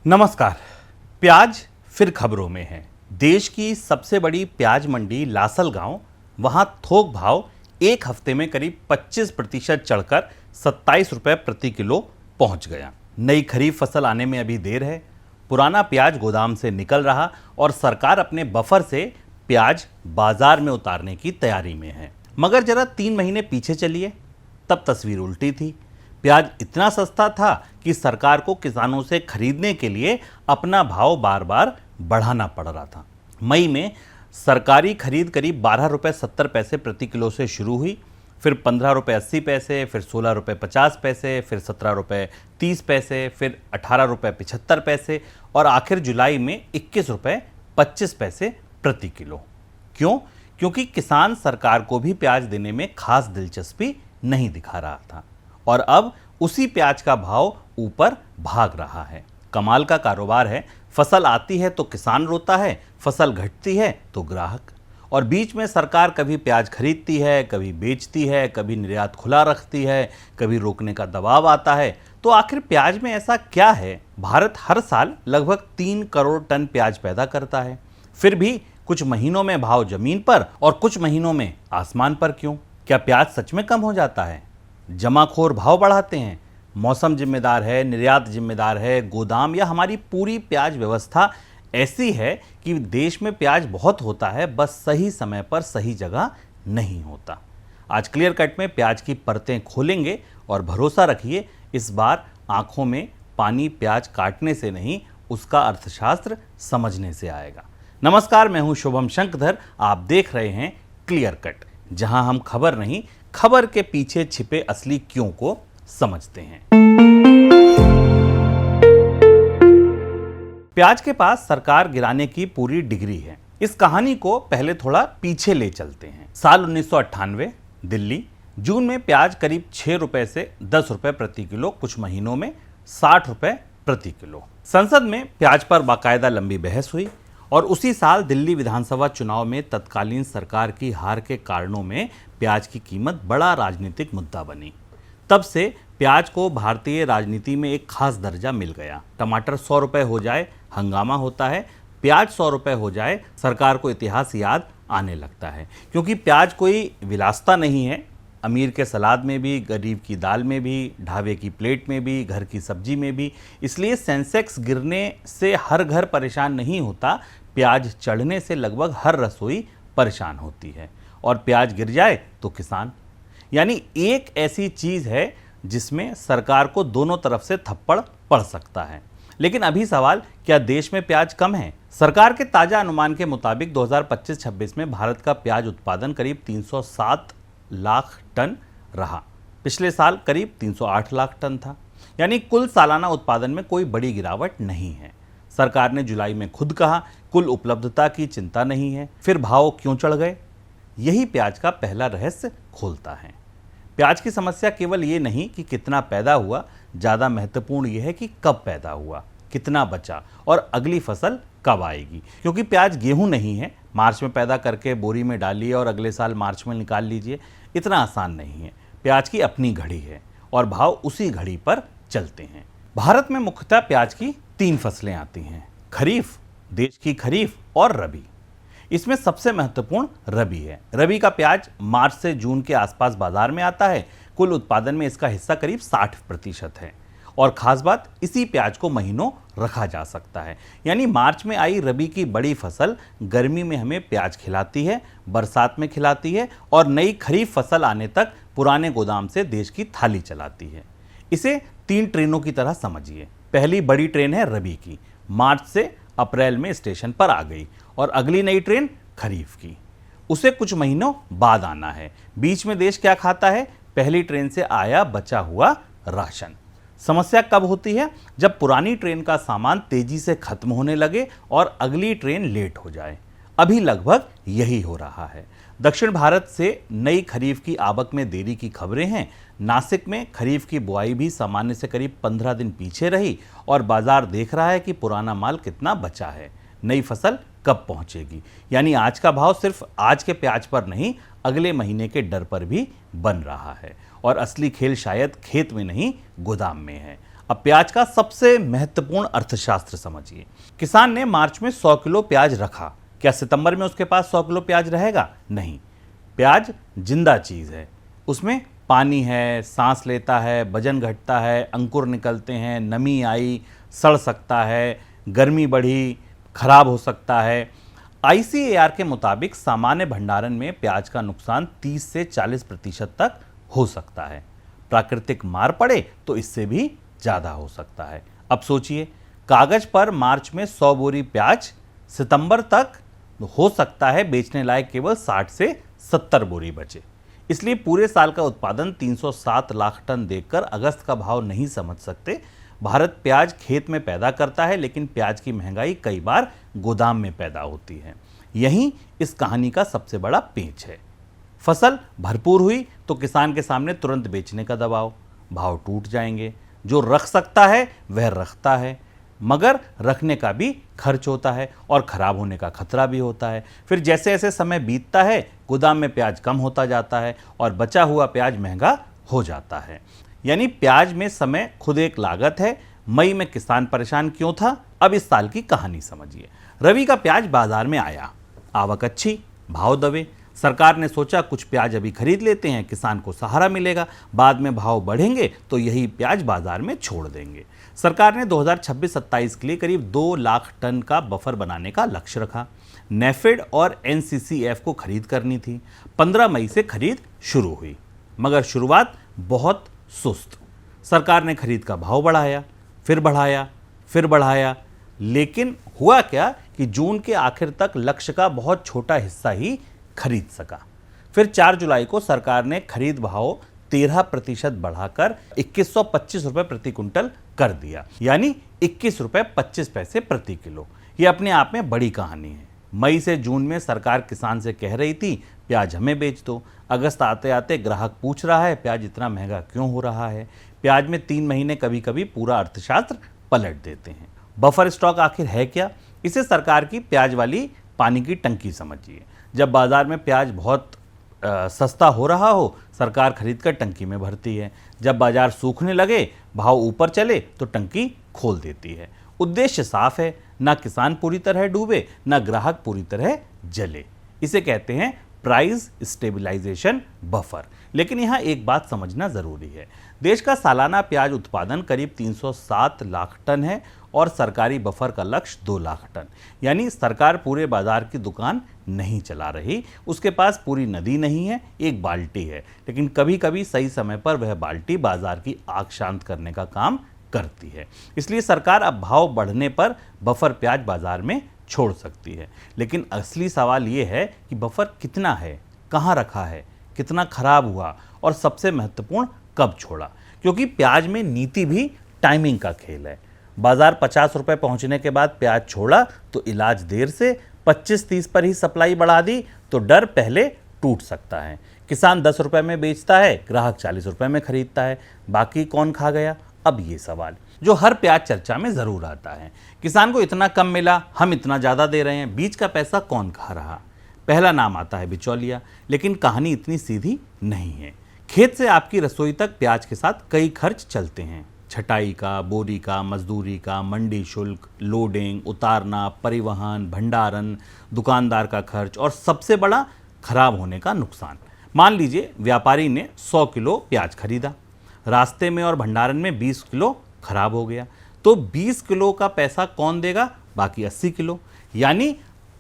नमस्कार। प्याज फिर खबरों में है। देश की सबसे बड़ी प्याज मंडी लासलगांव, वहां थोक भाव एक हफ्ते में करीब 25% चढ़कर 27 रुपए प्रति किलो पहुंच गया। नई खरीफ फसल आने में अभी देर है। पुराना प्याज गोदाम से निकल रहा और सरकार अपने बफर से प्याज बाजार में उतारने की तैयारी में है। मगर जरा 3 महीने पीछे चलिए, तब तस्वीर उल्टी थी। प्याज इतना सस्ता था कि सरकार को किसानों से खरीदने के लिए अपना भाव बार बार बढ़ाना पड़ रहा था। मई में सरकारी खरीद करीब 12 रुपये 70 पैसे प्रति किलो से शुरू हुई, फिर 15 रुपये 80 पैसे, फिर 16 रुपये 50 पैसे, फिर 17 रुपये 30 पैसे, फिर 18 रुपये 75 पैसे और आखिर जुलाई में 21 रुपये 25 पैसे प्रति किलो। क्यों? क्योंकि किसान सरकार को भी प्याज देने में खास दिलचस्पी नहीं दिखा रहा था और अब उसी प्याज का भाव ऊपर भाग रहा है। कमाल का कारोबार है। फसल आती है तो किसान रोता है, फसल घटती है तो ग्राहक, और बीच में सरकार कभी प्याज खरीदती है, कभी बेचती है, कभी निर्यात खुला रखती है, कभी रोकने का दबाव आता है। तो आखिर प्याज में ऐसा क्या है? भारत हर साल लगभग 3 करोड़ टन प्याज पैदा करता है, फिर भी कुछ महीनों में भाव जमीन पर और कुछ महीनों में आसमान पर क्यों? क्या प्याज सच में कम हो जाता है? जमाखोर भाव बढ़ाते हैं? मौसम जिम्मेदार है, निर्यात जिम्मेदार है, गोदाम या हमारी पूरी प्याज व्यवस्था ऐसी है कि देश में प्याज बहुत होता है, बस सही समय पर सही जगह नहीं होता। आज क्लियर कट में प्याज की परतें खोलेंगे और भरोसा रखिए, इस बार आंखों में पानी प्याज काटने से नहीं, उसका अर्थशास्त्र समझने से आएगा। नमस्कार, मैं हूं शुभम शंकधर। आप देख रहे हैं क्लियर कट, जहां हम खबर नहीं, खबर के पीछे छिपे असली क्यों को समझते हैं। प्याज के पास सरकार गिराने की पूरी डिग्री है। इस कहानी को पहले थोड़ा पीछे ले चलते हैं। साल 1998, दिल्ली। जून में प्याज करीब 6 रुपए से 10 रुपए प्रति किलो, कुछ महीनों में 60 रुपए प्रति किलो। संसद में प्याज पर बाकायदा लंबी बहस हुई और उसी साल दिल्ली विधानसभा चुनाव में तत्कालीन सरकार की हार के कारणों में प्याज की कीमत बड़ा राजनीतिक मुद्दा बनी। तब से प्याज को भारतीय राजनीति में एक खास दर्जा मिल गया। टमाटर 100 रुपए हो जाए हंगामा होता है, प्याज 100 रुपए हो जाए सरकार को इतिहास याद आने लगता है। क्योंकि प्याज कोई विलासिता नहीं है, अमीर के सलाद में भी, गरीब की दाल में भी, ढाबे की प्लेट में भी, घर की सब्जी में भी। इसलिए सेंसेक्स गिरने से हर घर परेशान नहीं होता, प्याज चढ़ने से लगभग हर रसोई परेशान होती है। और प्याज गिर जाए तो किसान। यानी एक ऐसी चीज है जिसमें सरकार को दोनों तरफ से थप्पड़ पड़ सकता है। लेकिन अभी सवाल, क्या देश में प्याज कम है? सरकार के ताजा अनुमान के मुताबिक 2025-26 में भारत का प्याज उत्पादन करीब 307 लाख टन रहा। पिछले साल करीब 308 लाख टन था। यानी कुल सालाना उत्पादन में कोई बड़ी गिरावट नहीं है। सरकार ने जुलाई में खुद कहा, कुल उपलब्धता की चिंता नहीं है। फिर भाव क्यों चढ़ गए? यही प्याज का पहला रहस्य खोलता है। प्याज की समस्या केवल ये नहीं कि कितना पैदा हुआ, ज़्यादा महत्वपूर्ण यह है कि कब पैदा हुआ, कितना बचा और अगली फसल कब आएगी। क्योंकि प्याज गेहूं नहीं है, मार्च में पैदा करके बोरी में डालिए और अगले साल मार्च में निकाल लीजिए, इतना आसान नहीं है। प्याज की अपनी घड़ी है और भाव उसी घड़ी पर चलते हैं। भारत में मुख्यतः प्याज की 3 फसलें आती हैं, खरीफ, देश की खरीफ और रबी। इसमें सबसे महत्वपूर्ण रबी है। रबी का प्याज मार्च से जून के आसपास बाजार में आता है। कुल उत्पादन में इसका हिस्सा करीब 60% है। और खास बात, इसी प्याज को महीनों रखा जा सकता है। यानी मार्च में आई रबी की बड़ी फसल गर्मी में हमें प्याज खिलाती है, बरसात में खिलाती है और नई खरीफ फसल आने तक पुराने गोदाम से देश की थाली चलाती है। इसे 3 ट्रेनों की तरह समझिए। पहली बड़ी ट्रेन है रबी की, मार्च से अप्रैल में स्टेशन पर आ गई, और अगली नई ट्रेन खरीफ की, उसे कुछ महीनों बाद आना है। बीच में देश क्या खाता है? पहली ट्रेन से आया बचा हुआ राशन। समस्या कब होती है? जब पुरानी ट्रेन का सामान तेजी से खत्म होने लगे और अगली ट्रेन लेट हो जाए। अभी लगभग यही हो रहा है। दक्षिण भारत से नई खरीफ की आवक में देरी की खबरें हैं। नासिक में खरीफ की बुआई भी सामान्य से करीब 15 दिन पीछे रही और बाजार देख रहा है कि पुराना माल कितना बचा है, नई फसल कब पहुंचेगी। यानी आज का भाव सिर्फ आज के प्याज पर नहीं, अगले महीने के डर पर भी बन रहा है। और असली खेल शायद खेत में नहीं, गोदाम में है। अब प्याज का सबसे महत्वपूर्ण अर्थशास्त्र समझिए। किसान ने मार्च में 100 किलो प्याज रखा, क्या सितंबर में उसके पास 100 किलो प्याज रहेगा? नहीं। प्याज जिंदा चीज है, उसमें पानी है, सांस लेता है, वजन घटता है, अंकुर निकलते हैं, नमी आई, सड़ सकता है, गर्मी बढ़ी, खराब हो सकता है। ICAR के मुताबिक सामान्य भंडारण में प्याज का नुकसान 30 से 40% तक हो सकता है। प्राकृतिक मार पड़े तो इससे भी ज़्यादा हो सकता है। अब सोचिए, कागज पर मार्च में 100 बोरी प्याज, सितंबर तक हो सकता है बेचने लायक केवल 60 से 70 बोरी बचे। इसलिए पूरे साल का उत्पादन 307 लाख टन देखकर अगस्त का भाव नहीं समझ सकते। भारत प्याज खेत में पैदा करता है, लेकिन प्याज की महंगाई कई बार गोदाम में पैदा होती है। यही इस कहानी का सबसे बड़ा पेंच है। फसल भरपूर हुई तो किसान के सामने तुरंत बेचने का दबाव, भाव टूट जाएंगे। जो रख सकता है वह रखता है, मगर रखने का भी खर्च होता है और खराब होने का खतरा भी होता है। फिर जैसे जैसे समय बीतता है, गोदाम में प्याज कम होता जाता है और बचा हुआ प्याज महंगा हो जाता है। यानी प्याज में समय खुद एक लागत है। मई में किसान परेशान क्यों था? अब इस साल की कहानी समझिए। रवि का प्याज बाजार में आया, आवक अच्छी, भाव दबे। सरकार ने सोचा कुछ प्याज अभी खरीद लेते हैं, किसान को सहारा मिलेगा, बाद में भाव बढ़ेंगे तो यही प्याज बाजार में छोड़ देंगे। सरकार ने 2026-27 के लिए करीब 2 लाख टन का बफर बनाने का लक्ष्य रखा। नेफेड और NCCF को खरीद करनी थी। 15 मई से खरीद शुरू हुई, मगर शुरुआत बहुत सुस्त। सरकार ने खरीद का भाव बढ़ाया, फिर बढ़ाया, फिर बढ़ाया, लेकिन हुआ क्या कि जून के आखिर तक लक्ष्य का बहुत छोटा हिस्सा ही खरीद सका। फिर 4 जुलाई को सरकार ने खरीद भाव 13% बढ़ाकर 2125 रुपये प्रति कुंटल कर दिया, यानी 21 रुपये 25 पैसे प्रति किलो। ये अपने आप में बड़ी कहानी है। मई से जून में सरकार किसान से कह रही थी प्याज हमें बेच दो। अगस्त आते आते ग्राहक पूछ रहा है प्याज इतना महंगा क्यों हो रहा है। प्याज में 3 महीने कभी कभी पूरा अर्थशास्त्र पलट देते हैं। बफर स्टॉक आखिर है क्या? इसे सरकार की प्याज वाली पानी की टंकी समझिए। जब बाजार में प्याज बहुत सस्ता हो रहा हो, सरकार खरीद कर टंकी में भरती है। जब बाजार सूखने लगे, भाव ऊपर चले तो टंकी खोल देती है। उद्देश्य साफ है, ना किसान पूरी तरह डूबे, ना ग्राहक पूरी तरह जले। इसे कहते हैं प्राइस स्टेबलाइजेशन बफर। लेकिन यहाँ एक बात समझना जरूरी है, देश का सालाना प्याज उत्पादन करीब 307 लाख टन है और सरकारी बफर का लक्ष्य 2 लाख टन। यानी सरकार पूरे बाजार की दुकान नहीं चला रही, उसके पास पूरी नदी नहीं है, एक बाल्टी है, लेकिन कभी कभी सही समय पर वह बाल्टी बाजार की आग शांत करने का काम करती है। इसलिए सरकार अब भाव बढ़ने पर बफर प्याज बाजार में छोड़ सकती है। लेकिन असली सवाल ये है कि बफर कितना है, कहाँ रखा है, कितना खराब हुआ और सबसे महत्वपूर्ण कब छोड़ा। क्योंकि प्याज में नीति भी टाइमिंग का खेल है। बाजार 50 रुपये पहुंचने के बाद प्याज छोड़ा तो इलाज देर से, 25-30 पर ही सप्लाई बढ़ा दी तो डर पहले टूट सकता है। किसान 10 रुपये में बेचता है, ग्राहक 40 रुपये में खरीदता है, बाकी कौन खा गया? अब ये सवाल जो हर प्याज चर्चा में जरूर आता है, किसान को इतना कम मिला, हम इतना ज़्यादा दे रहे हैं, बीच का पैसा कौन खा रहा? पहला नाम आता है बिचौलिया। लेकिन कहानी इतनी सीधी नहीं है। खेत से आपकी रसोई तक प्याज के साथ कई खर्च चलते हैं, छटाई का, बोरी का, मजदूरी का, मंडी शुल्क, लोडिंग, उतारना, परिवहन, भंडारण, दुकानदार का खर्च और सबसे बड़ा खराब होने का नुकसान। मान लीजिए व्यापारी ने 100 किलो प्याज खरीदा, रास्ते में और भंडारण में 20 किलो खराब हो गया, तो 20 किलो का पैसा कौन देगा? बाकी 80 किलो। यानी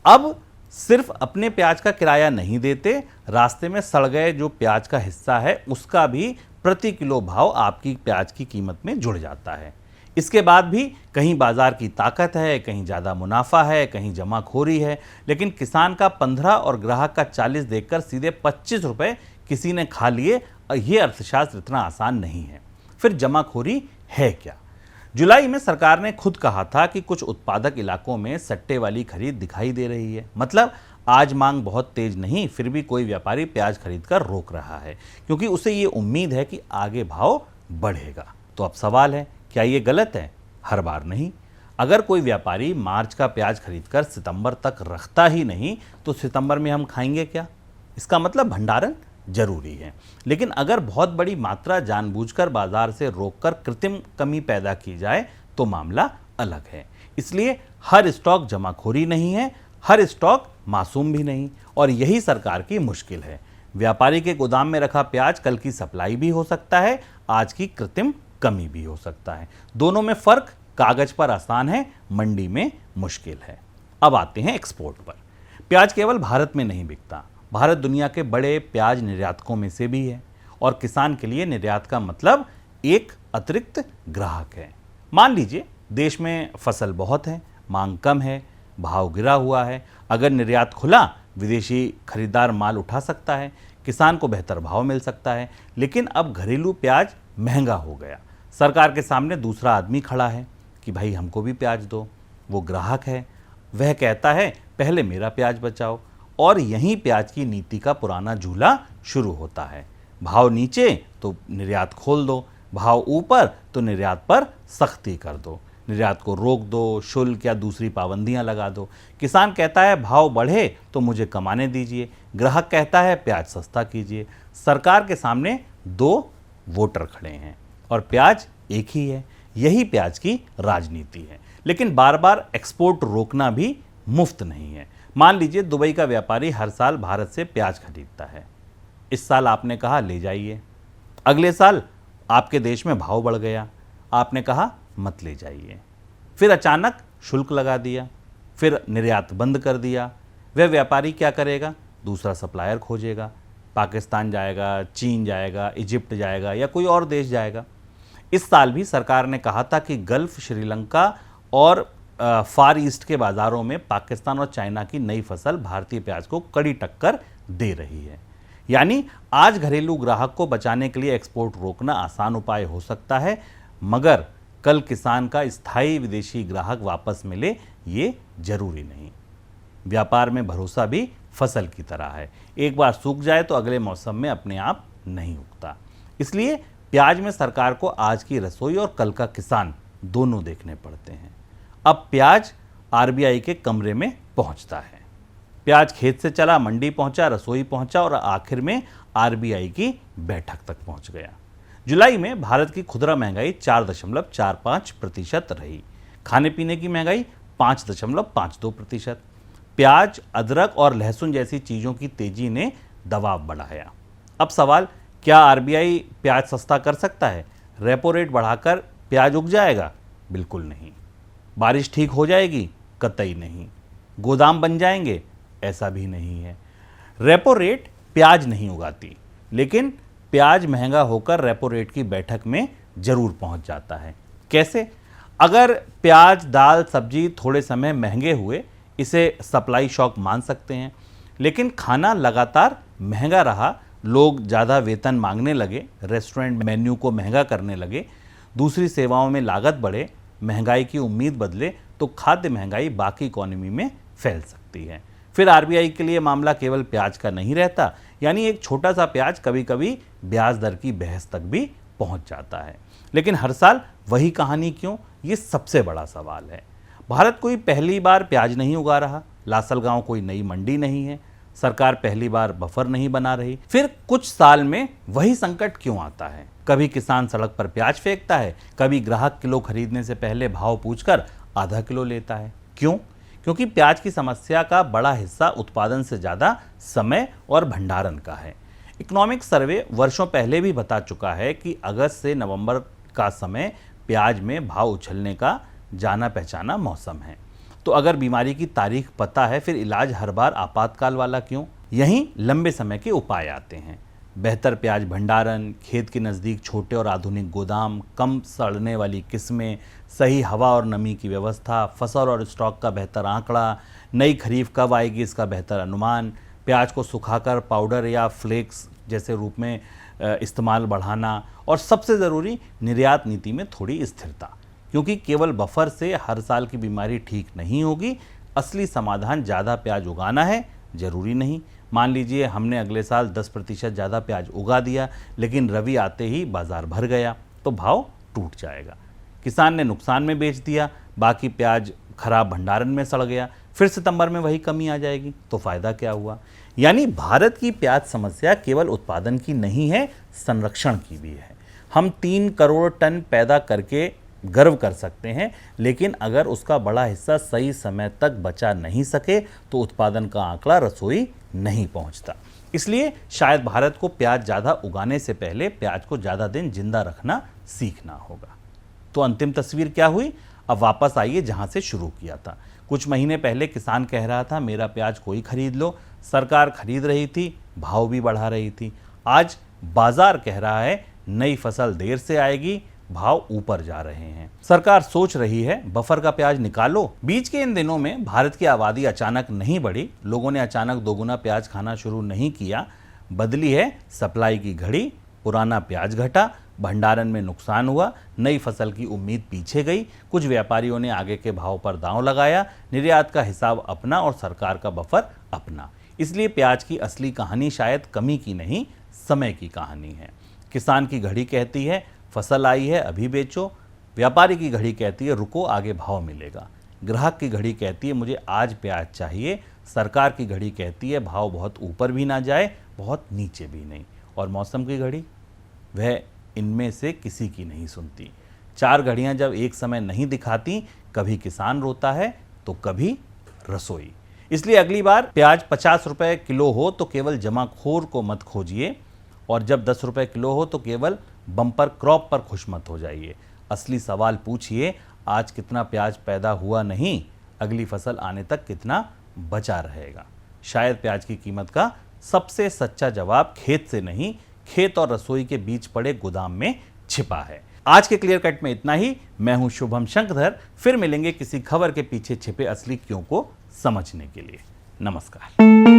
अब सिर्फ अपने प्याज का किराया नहीं देते, रास्ते में सड़ गए जो प्याज का हिस्सा है उसका भी प्रति किलो भाव आपकी प्याज की कीमत में जुड़ जाता है। इसके बाद भी कहीं बाजार की ताकत है, कहीं ज़्यादा मुनाफा है, कहीं जमाखोरी है, लेकिन किसान का 15 और ग्राहक का 40 देखकर सीधे 25 रुपये किसी ने खा लिए। ये अर्थशास्त्र इतना आसान नहीं है। फिर जमाखोरी है क्या? जुलाई में सरकार ने खुद कहा था कि कुछ उत्पादक इलाकों में सट्टे वाली खरीद दिखाई दे रही है। मतलब आज मांग बहुत तेज नहीं, फिर भी कोई व्यापारी प्याज खरीद कर रोक रहा है क्योंकि उसे ये उम्मीद है कि आगे भाव बढ़ेगा। तो अब सवाल है, क्या ये गलत है? हर बार नहीं। अगर कोई व्यापारी मार्च का प्याज खरीदकर सितंबर तक रखता ही नहीं तो सितंबर में हम खाएंगे क्या? इसका मतलब भंडारण जरूरी है। लेकिन अगर बहुत बड़ी मात्रा जानबूझकर बाजार से रोककर कृत्रिम कमी पैदा की जाए तो मामला अलग है। इसलिए हर स्टॉक जमाखोरी नहीं है, हर स्टॉक मासूम भी नहीं, और यही सरकार की मुश्किल है। व्यापारी के गोदाम में रखा प्याज कल की सप्लाई भी हो सकता है, आज की कृत्रिम कमी भी हो सकता है। दोनों में फर्क कागज पर आसान है, मंडी में मुश्किल है। अब आते हैं एक्सपोर्ट पर। प्याज केवल भारत में नहीं बिकता, भारत दुनिया के बड़े प्याज निर्यातकों में से भी है, और किसान के लिए निर्यात का मतलब एक अतिरिक्त ग्राहक है। मान लीजिए देश में फसल बहुत है, मांग कम है, भाव गिरा हुआ है। अगर निर्यात खुला, विदेशी खरीदार माल उठा सकता है, किसान को बेहतर भाव मिल सकता है। लेकिन अब घरेलू प्याज महंगा हो गया, सरकार के सामने दूसरा आदमी खड़ा है कि भाई हमको भी प्याज दो। वो ग्राहक है, वह कहता है पहले मेरा प्याज बचाओ, और यहीं प्याज की नीति का पुराना झूला शुरू होता है। भाव नीचे तो निर्यात खोल दो, भाव ऊपर तो निर्यात पर सख्ती कर दो, निर्यात को रोक दो, शुल्क या दूसरी पाबंदियां लगा दो। किसान कहता है भाव बढ़े तो मुझे कमाने दीजिए, ग्राहक कहता है प्याज सस्ता कीजिए। सरकार के सामने दो वोटर खड़े हैं और प्याज एक ही है। यही प्याज की राजनीति है। लेकिन बार बार एक्सपोर्ट रोकना भी मुफ्त नहीं है। मान लीजिए दुबई का व्यापारी हर साल भारत से प्याज खरीदता है। इस साल आपने कहा ले जाइए, अगले साल आपके देश में भाव बढ़ गया, आपने कहा मत ले जाइए, फिर अचानक शुल्क लगा दिया, फिर निर्यात बंद कर दिया। वह व्यापारी क्या करेगा? दूसरा सप्लायर खोजेगा, पाकिस्तान जाएगा, चीन जाएगा, इजिप्ट जाएगा या कोई और देश जाएगा। इस साल भी सरकार ने कहा था कि गल्फ, श्रीलंका और फार ईस्ट के बाज़ारों में पाकिस्तान और चाइना की नई फसल भारतीय प्याज को कड़ी टक्कर दे रही है। यानी आज घरेलू ग्राहक को बचाने के लिए एक्सपोर्ट रोकना आसान उपाय हो सकता है, मगर कल किसान का स्थायी विदेशी ग्राहक वापस मिले ये जरूरी नहीं। व्यापार में भरोसा भी फसल की तरह है, एक बार सूख जाए तो अगले मौसम में अपने आप नहीं उगता। इसलिए प्याज में सरकार को आज की रसोई और कल का किसान दोनों देखने पड़ते हैं। अब प्याज आरबीआई के कमरे में पहुंचता है। प्याज खेत से चला, मंडी पहुंचा, रसोई पहुंचा और आखिर में आरबीआई की बैठक तक पहुंच गया। जुलाई में भारत की खुदरा महंगाई 4.45% रही, खाने पीने की महंगाई 5.52%। प्याज, अदरक और लहसुन जैसी चीज़ों की तेजी ने दबाव बढ़ाया। अब सवाल, क्या आरबीआई प्याज सस्ता कर सकता है? रेपो रेट बढ़ाकर प्याज उग जाएगा? बिल्कुल नहीं। बारिश ठीक हो जाएगी? कतई नहीं। गोदाम बन जाएंगे? ऐसा भी नहीं है। रेपो रेट प्याज नहीं उगाती, लेकिन प्याज महंगा होकर रेपो रेट की बैठक में जरूर पहुंच जाता है। कैसे? अगर प्याज, दाल, सब्जी थोड़े समय महंगे हुए, इसे सप्लाई शॉक मान सकते हैं। लेकिन खाना लगातार महंगा रहा, लोग ज़्यादा वेतन मांगने लगे, रेस्टोरेंट मेन्यू को महंगा करने लगे, दूसरी सेवाओं में लागत बढ़े, महंगाई की उम्मीद बदले, तो खाद्य महंगाई बाकी इकोनॉमी में फैल सकती है। फिर आरबीआई के लिए मामला केवल प्याज का नहीं रहता, यानी एक छोटा सा प्याज कभी कभी ब्याज दर की बहस तक भी पहुंच जाता है। लेकिन हर साल वही कहानी क्यों? ये सबसे बड़ा सवाल है। भारत कोई पहली बार प्याज नहीं उगा रहा, लासलगांव कोई नई मंडी नहीं है, सरकार पहली बार बफर नहीं बना रही। फिर कुछ साल में वही संकट क्यों आता है? कभी किसान सड़क पर प्याज फेंकता है, कभी ग्राहक किलो खरीदने से पहले भाव पूछकर आधा किलो लेता है। क्यों? क्योंकि प्याज की समस्या का बड़ा हिस्सा उत्पादन से ज़्यादा समय और भंडारण का है। इकोनॉमिक सर्वे वर्षों पहले भी बता चुका है कि अगस्त से नवंबर का समय प्याज में भाव उछलने का जाना पहचाना मौसम है। तो अगर बीमारी की तारीख पता है, फिर इलाज हर बार आपातकाल वाला क्यों? यहीं लंबे समय के उपाय आते हैं। बेहतर प्याज भंडारण, खेत के नज़दीक छोटे और आधुनिक गोदाम, कम सड़ने वाली किस्में, सही हवा और नमी की व्यवस्था, फसल और स्टॉक का बेहतर आंकड़ा, नई खरीफ कब आएगी इसका बेहतर अनुमान, प्याज को सुखाकर पाउडर या फ्लेक्स जैसे रूप में इस्तेमाल बढ़ाना, और सबसे ज़रूरी निर्यात नीति में थोड़ी स्थिरता। क्योंकि केवल बफर से हर साल की बीमारी ठीक नहीं होगी। असली समाधान ज़्यादा प्याज उगाना है, ज़रूरी नहीं। मान लीजिए हमने अगले साल 10% ज़्यादा प्याज उगा दिया, लेकिन रबी आते ही बाज़ार भर गया तो भाव टूट जाएगा। किसान ने नुकसान में बेच दिया, बाकी प्याज खराब भंडारण में सड़ गया, फिर सितंबर में वही कमी आ जाएगी, तो फ़ायदा क्या हुआ? यानी भारत की प्याज समस्या केवल उत्पादन की नहीं है, संरक्षण की भी है। हम 3 करोड़ टन पैदा करके गर्व कर सकते हैं, लेकिन अगर उसका बड़ा हिस्सा सही समय तक बचा नहीं सके तो उत्पादन का आंकड़ा रसोई नहीं पहुंचता। इसलिए शायद भारत को प्याज ज़्यादा उगाने से पहले प्याज को ज़्यादा दिन जिंदा रखना सीखना होगा। तो अंतिम तस्वीर क्या हुई? अब वापस आइए जहां से शुरू किया था। कुछ महीने पहले किसान कह रहा था मेरा प्याज कोई खरीद लो, सरकार खरीद रही थी, भाव भी बढ़ा रही थी। आज बाजार कह रहा है नई फसल देर से आएगी, भाव ऊपर जा रहे हैं। सरकार सोच रही है बफर का प्याज निकालो। बीच के इन दिनों में भारत की आबादी अचानक नहीं बढ़ी, लोगों ने अचानक दोगुना प्याज खाना शुरू नहीं किया, बदली है सप्लाई की घड़ी। पुराना प्याज घटा, भंडारण में नुकसान हुआ, नई फसल की उम्मीद पीछे गई, कुछ व्यापारियों ने आगे के भाव पर दांव लगाया, निर्यात का हिसाब अपना और सरकार का बफर अपना। इसलिए प्याज की असली कहानी शायद कमी की नहीं, समय की कहानी है। किसान की घड़ी कहती है फसल आई है अभी बेचो, व्यापारी की घड़ी कहती है रुको आगे भाव मिलेगा, ग्राहक की घड़ी कहती है मुझे आज प्याज चाहिए, सरकार की घड़ी कहती है भाव बहुत ऊपर भी ना जाए बहुत नीचे भी नहीं, और मौसम की घड़ी वह इनमें से किसी की नहीं सुनती। 4 घड़ियां जब एक समय नहीं दिखाती, कभी किसान रोता है तो कभी रसोई। इसलिए अगली बार प्याज 50 रुपए किलो हो तो केवल जमाखोर को मत खोजिए, और जब 10 रुपए किलो हो तो केवल बम्पर क्रॉप पर खुश मत हो जाइए। असली सवाल पूछिए आज कितना प्याज पैदा हुआ नहीं, अगली फसल आने तक कितना बचा रहेगा। शायद प्याज की कीमत का सबसे सच्चा जवाब खेत से नहीं, खेत और रसोई के बीच पड़े गोदाम में छिपा है। आज के क्लियर कट में इतना ही। मैं हूं शुभम शंकरधर, फिर मिलेंगे किसी खबर के पीछे छिपे असली क्यों को समझने के लिए। नमस्कार।